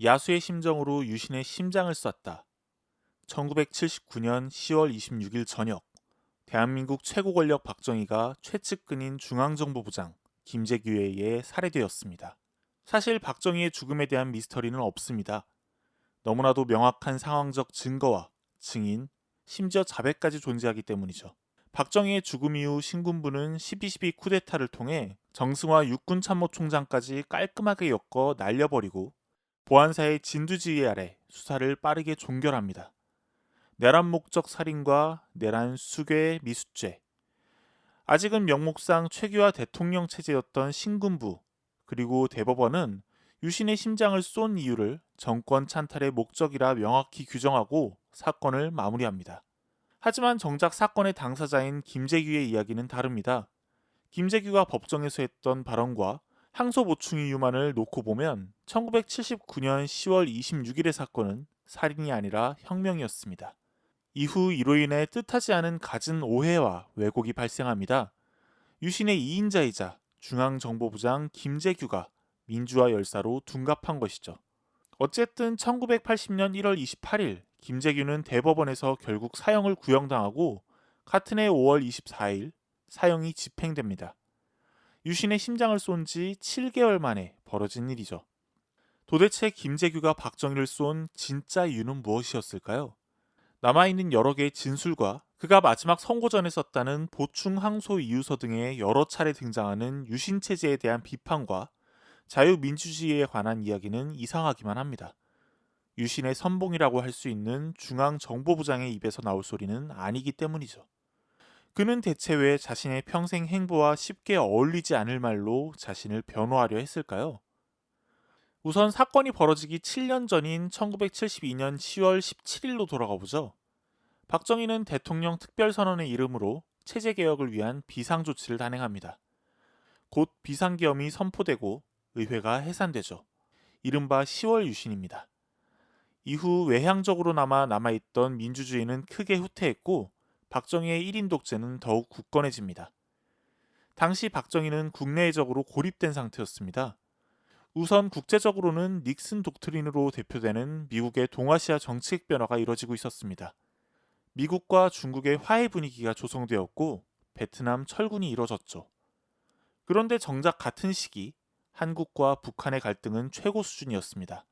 야수의 심정으로 유신의 심장을 쐈다. 1979년 10월 26일 저녁, 대한민국 최고 권력 박정희가 최측근인 중앙정보부장 김재규에 의해 살해되었습니다. 사실 박정희의 죽음에 대한 미스터리는 없습니다. 너무나도 명확한 상황적 증거와 증인, 심지어 자백까지 존재하기 때문이죠. 박정희의 죽음 이후 신군부는 12.12 쿠데타를 통해 정승화 육군참모총장까지 깔끔하게 엮어 날려버리고 보안사의 진두지휘 아래 수사를 빠르게 종결합니다. 내란 목적 살인과 내란 수괴 미수죄. 아직은 명목상 최규하 대통령 체제였던 신군부 그리고 대법원은 유신의 심장을 쏜 이유를 정권 찬탈의 목적이라 명확히 규정하고 사건을 마무리합니다. 하지만 정작 사건의 당사자인 김재규의 이야기는 다릅니다. 김재규가 법정에서 했던 발언과 항소 보충 이유만을 놓고 보면 1979년 10월 26일의 사건은 살인이 아니라 혁명이었습니다. 이후 이로 인해 뜻하지 않은 갖은 오해와 왜곡이 발생합니다. 유신의 2인자이자 중앙정보부장 김재규가 민주화 열사로 둔갑한 것이죠. 어쨌든 1980년 1월 28일 김재규는 대법원에서 결국 사형을 구형당하고 같은 해 5월 24일 사형이 집행됩니다. 유신의 심장을 쏜 지 7개월 만에 벌어진 일이죠. 도대체 김재규가 박정희를 쏜 진짜 이유는 무엇이었을까요? 남아있는 여러 개의 진술과 그가 마지막 선고전에 썼다는 보충 항소 이유서 등의 여러 차례 등장하는 유신 체제에 대한 비판과 자유민주주의에 관한 이야기는 이상하기만 합니다. 유신의 선봉이라고 할 수 있는 중앙정보부장의 입에서 나올 소리는 아니기 때문이죠. 그는 대체 왜 자신의 평생 행보와 쉽게 어울리지 않을 말로 자신을 변호하려 했을까요? 우선 사건이 벌어지기 7년 전인 1972년 10월 17일로 돌아가 보죠. 박정희는 대통령 특별선언의 이름으로 체제개혁을 위한 비상조치를 단행합니다. 곧 비상계엄이 선포되고 의회가 해산되죠. 이른바 10월 유신입니다. 이후 외향적으로나마 남아있던 민주주의는 크게 후퇴했고 박정희의 1인 독재는 더욱 굳건해집니다. 당시 박정희는 국내적으로 고립된 상태였습니다. 우선 국제적으로는 닉슨 독트린으로 대표되는 미국의 동아시아 정책 변화가 이뤄지고 있었습니다. 미국과 중국의 화해 분위기가 조성되었고 베트남 철군이 이뤄졌죠. 그런데 정작 같은 시기 한국과 북한의 갈등은 최고 수준이었습니다.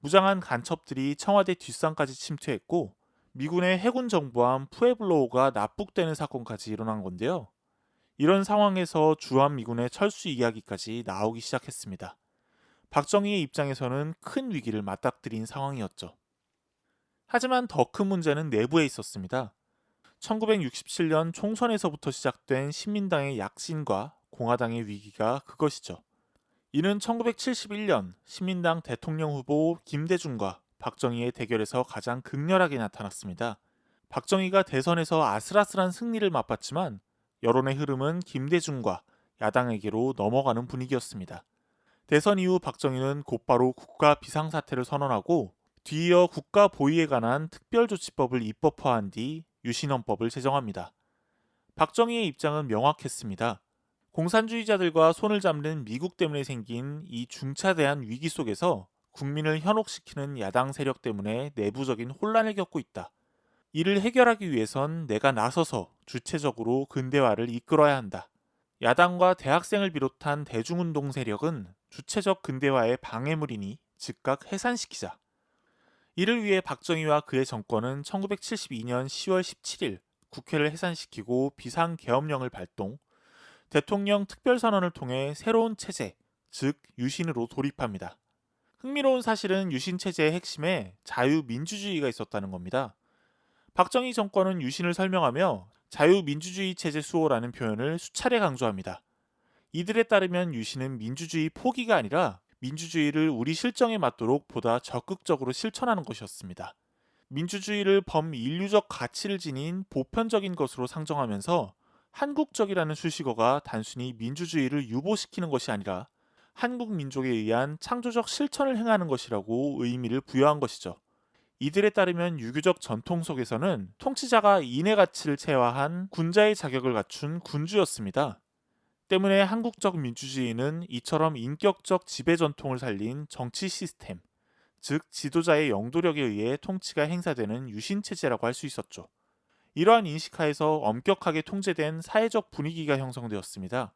무장한 간첩들이 청와대 뒷산까지 침투했고 미군의 해군 정보함 푸에블로우가 납북되는 사건까지 일어난 건데요. 이런 상황에서 주한미군의 철수 이야기까지 나오기 시작했습니다. 박정희의 입장에서는 큰 위기를 맞닥뜨린 상황이었죠. 하지만 더 큰 문제는 내부에 있었습니다. 1967년 총선에서부터 시작된 신민당의 약진과 공화당의 위기가 그것이죠. 이는 1971년 신민당 대통령 후보 김대중과 박정희의 대결에서 가장 극렬하게 나타났습니다. 박정희가 대선에서 아슬아슬한 승리를 맛봤지만 여론의 흐름은 김대중과 야당에게로 넘어가는 분위기였습니다. 대선 이후 박정희는 곧바로 국가 비상사태를 선언하고 뒤이어 국가 보위에 관한 특별조치법을 입법화한 뒤 유신헌법을 제정합니다. 박정희의 입장은 명확했습니다. 공산주의자들과 손을 잡는 미국 때문에 생긴 이 중차대한 위기 속에서 국민을 현혹시키는 야당 세력 때문에 내부적인 혼란을 겪고 있다. 이를 해결하기 위해선 내가 나서서 주체적으로 근대화를 이끌어야 한다. 야당과 대학생을 비롯한 대중운동 세력은 주체적 근대화의 방해물이니 즉각 해산시키자. 이를 위해 박정희와 그의 정권은 1972년 10월 17일 국회를 해산시키고 비상계엄령을 발동, 대통령 특별선언을 통해 새로운 체제, 즉 유신으로 돌입합니다. 흥미로운 사실은 유신 체제의 핵심에 자유민주주의가 있었다는 겁니다. 박정희 정권은 유신을 설명하며 자유민주주의 체제 수호라는 표현을 수차례 강조합니다. 이들에 따르면 유신은 민주주의 포기가 아니라 민주주의를 우리 실정에 맞도록 보다 적극적으로 실천하는 것이었습니다. 민주주의를 범인류적 가치를 지닌 보편적인 것으로 상정하면서 한국적이라는 수식어가 단순히 민주주의를 유보시키는 것이 아니라 한국 민족에 의한 창조적 실천을 행하는 것이라고 의미를 부여한 것이죠. 이들에 따르면 유교적 전통 속에서는 통치자가 인의 가치를 체화한 군자의 자격을 갖춘 군주였습니다. 때문에 한국적 민주주의는 이처럼 인격적 지배 전통을 살린 정치 시스템, 즉 지도자의 영도력에 의해 통치가 행사되는 유신체제라고 할 수 있었죠. 이러한 인식하에서 엄격하게 통제된 사회적 분위기가 형성되었습니다.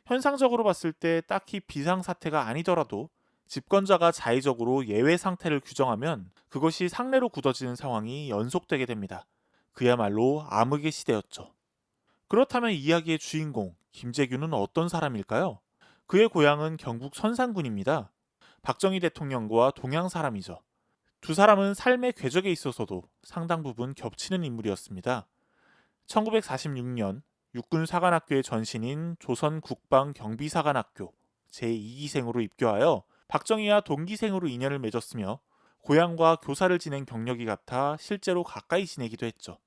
현상적으로 봤을 때 딱히 비상사태가 아니더라도 집권자가 자의적으로 예외 상태를 규정하면 그것이 상례로 굳어지는 상황이 연속되게 됩니다. 그야말로 암흑의 시대였죠. 그렇다면 이야기의 주인공 김재규는 어떤 사람일까요? 그의 고향은 경북 선산군입니다. 박정희 대통령과 동양 사람이죠. 두 사람은 삶의 궤적에 있어서도 상당 부분 겹치는 인물이었습니다. 1946년 육군사관학교의 전신인 조선국방경비사관학교 제2기생으로 입교하여 박정희와 동기생으로 인연을 맺었으며 고향과 교사를 지낸 경력이 같아 실제로 가까이 지내기도 했죠.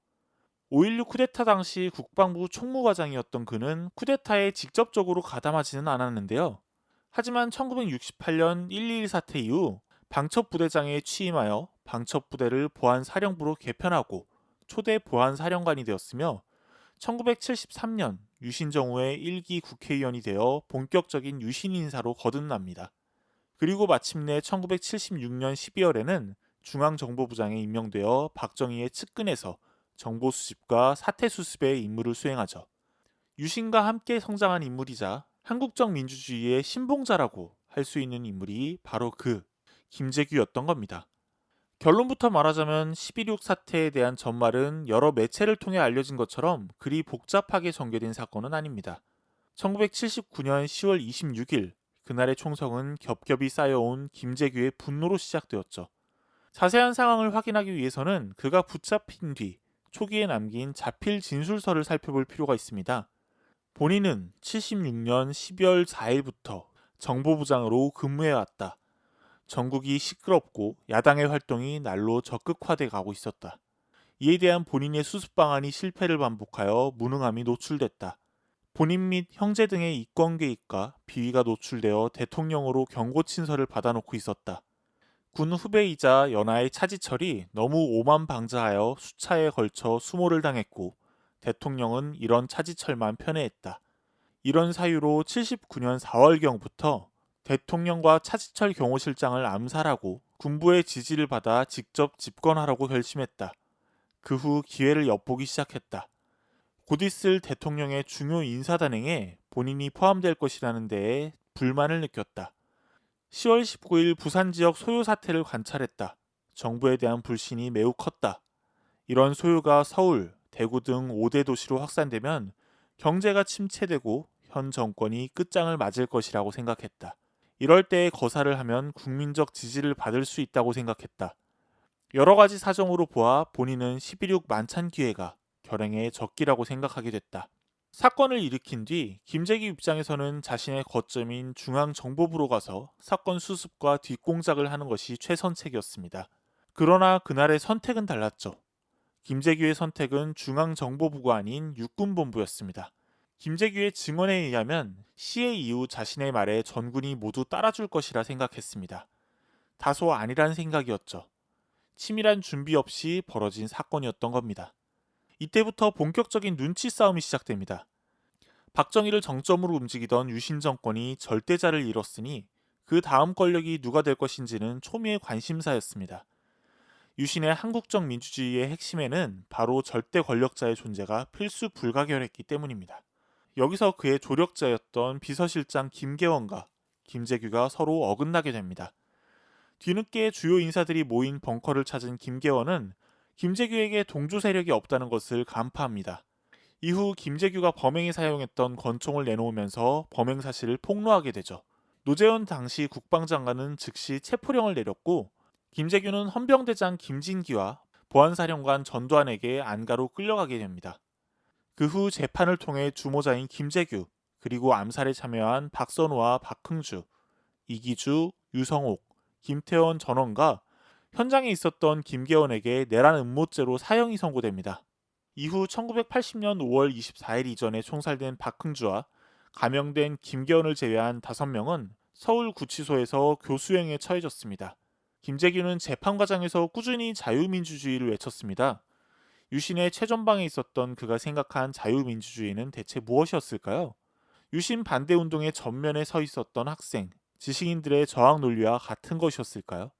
5.16 쿠데타 당시 국방부 총무과장이었던 그는 쿠데타에 직접적으로 가담하지는 않았는데요. 하지만 1968년 1.21 사태 이후 방첩부대장에 취임하여 방첩부대를 보안사령부로 개편하고 초대 보안사령관이 되었으며 1973년 유신정후의 1기 국회의원이 되어 본격적인 유신 인사로 거듭납니다. 그리고 마침내 1976년 12월에는 중앙정보부장에 임명되어 박정희의 측근에서 정보 수집과 사태 수습의 임무를 수행하죠. 유신과 함께 성장한 인물이자 한국적 민주주의의 신봉자라고 할 수 있는 인물이 바로 그 김재규였던 겁니다. 결론부터 말하자면 12.6 사태에 대한 전말은 여러 매체를 통해 알려진 것처럼 그리 복잡하게 전개된 사건은 아닙니다. 1979년 10월 26일 그날의 총성은 겹겹이 쌓여온 김재규의 분노로 시작되었죠. 자세한 상황을 확인하기 위해서는 그가 붙잡힌 뒤 초기에 남긴 자필 진술서를 살펴볼 필요가 있습니다. 본인은 76년 12월 4일부터 정보부장으로 근무해왔다. 전국이 시끄럽고 야당의 활동이 날로 적극화돼 가고 있었다. 이에 대한 본인의 수습 방안이 실패를 반복하여 무능함이 노출됐다. 본인 및 형제 등의 이권 개입과 비위가 노출되어 대통령으로 경고 친서를 받아놓고 있었다. 군 후배이자 연하의 차지철이 너무 오만방자하여 수차에 걸쳐 수모를 당했고 대통령은 이런 차지철만 편애했다. 이런 사유로 79년 4월경부터 대통령과 차지철 경호실장을 암살하고 군부의 지지를 받아 직접 집권하라고 결심했다. 그 후 기회를 엿보기 시작했다. 곧 있을 대통령의 중요 인사단행에 본인이 포함될 것이라는 데에 불만을 느꼈다. 10월 19일 부산 지역 소요 사태를 관찰했다. 정부에 대한 불신이 매우 컸다. 이런 소요가 서울, 대구 등 5대 도시로 확산되면 경제가 침체되고 현 정권이 끝장을 맞을 것이라고 생각했다. 이럴 때에 거사를 하면 국민적 지지를 받을 수 있다고 생각했다. 여러 가지 사정으로 보아 본인은 11.6 만찬 기회가 결행의 적기라고 생각하게 됐다. 사건을 일으킨 뒤 김재규 입장에서는 자신의 거점인 중앙정보부로 가서 사건 수습과 뒷공작을 하는 것이 최선책이었습니다. 그러나 그날의 선택은 달랐죠. 김재규의 선택은 중앙정보부가 아닌 육군본부였습니다. 김재규의 증언에 의하면 시해 이후 자신의 말에 전군이 모두 따라줄 것이라 생각했습니다. 다소 아니란 생각이었죠. 치밀한 준비 없이 벌어진 사건이었던 겁니다. 이때부터 본격적인 눈치 싸움이 시작됩니다. 박정희를 정점으로 움직이던 유신 정권이 절대자를 잃었으니 그 다음 권력이 누가 될 것인지는 초미의 관심사였습니다. 유신의 한국적 민주주의의 핵심에는 바로 절대 권력자의 존재가 필수 불가결했기 때문입니다. 여기서 그의 조력자였던 비서실장 김계원과 김재규가 서로 어긋나게 됩니다. 뒤늦게 주요 인사들이 모인 벙커를 찾은 김계원은 김재규에게 동조 세력이 없다는 것을 간파합니다. 이후 김재규가 범행에 사용했던 권총을 내놓으면서 범행 사실을 폭로하게 되죠. 노재현 당시 국방장관은 즉시 체포령을 내렸고 김재규는 헌병대장 김진기와 보안사령관 전두환에게 안가로 끌려가게 됩니다. 그 후 재판을 통해 주모자인 김재규 그리고 암살에 참여한 박선호와 박흥주, 이기주, 유성옥, 김태원 전원과 현장에 있었던 김계원에게 내란 음모죄로 사형이 선고됩니다. 이후 1980년 5월 24일 이전에 총살된 박흥주와 감형된 김계원을 제외한 5명은 서울구치소에서 교수형에 처해졌습니다. 김재규는 재판 과정에서 꾸준히 자유민주주의를 외쳤습니다. 유신의 최전방에 있었던 그가 생각한 자유민주주의는 대체 무엇이었을까요? 유신 반대 운동의 전면에 서 있었던 학생, 지식인들의 저항 논리와 같은 것이었을까요?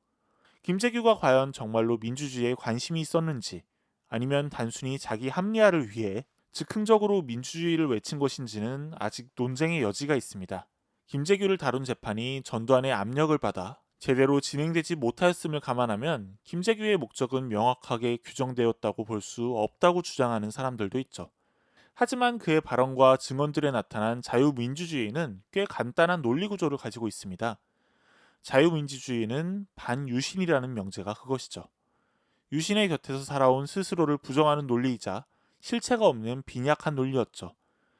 김재규가 과연 정말로 민주주의에 관심이 있었는지, 아니면 단순히 자기 합리화를 위해 즉흥적으로 민주주의를 외친 것인지는 아직 논쟁의 여지가 있습니다. 김재규를 다룬 재판이 전두환의 압력을 받아 제대로 진행되지 못하였음을 감안하면 김재규의 목적은 명확하게 규정되었다고 볼 수 없다고 주장하는 사람들도 있죠. 하지만 그의 발언과 증언들에 나타난 자유민주주의는 꽤 간단한 논리 구조를 가지고 있습니다. 자유민주주의는 반유신이라는 명제가 그것이죠. 유신의 곁에서 살아온 스스로를 부정하는 논리이자 실체가 없는 빈약한 논리였죠.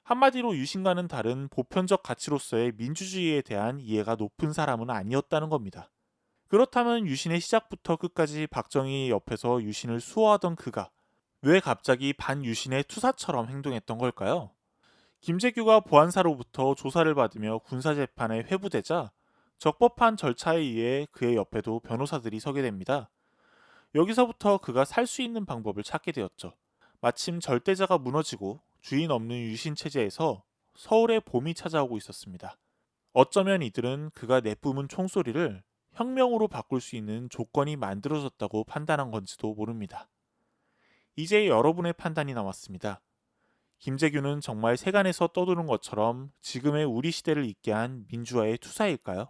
한마디로 유신과는 다른 보편적 가치로서의 민주주의에 대한 이해가 높은 사람은 아니었다는 겁니다. 그렇다면 유신의 시작부터 끝까지 박정희 옆에서 유신을 수호하던 그가 왜 갑자기 반유신의 투사처럼 행동했던 걸까요? 김재규가 보안사로부터 조사를 받으며 군사재판에 회부되자 적법한 절차에 의해 그의 옆에도 변호사들이 서게 됩니다. 여기서부터 그가 살 수 있는 방법을 찾게 되었죠. 마침 절대자가 무너지고 주인 없는 유신 체제에서 서울에 봄이 찾아오고 있었습니다. 어쩌면 이들은 그가 내뿜은 총소리를 혁명으로 바꿀 수 있는 조건이 만들어졌다고 판단한 건지도 모릅니다. 이제 여러분의 판단이 남았습니다. 김재규는 정말 세간에서 떠도는 것처럼 지금의 우리 시대를 있게 한 민주화의 투사일까요?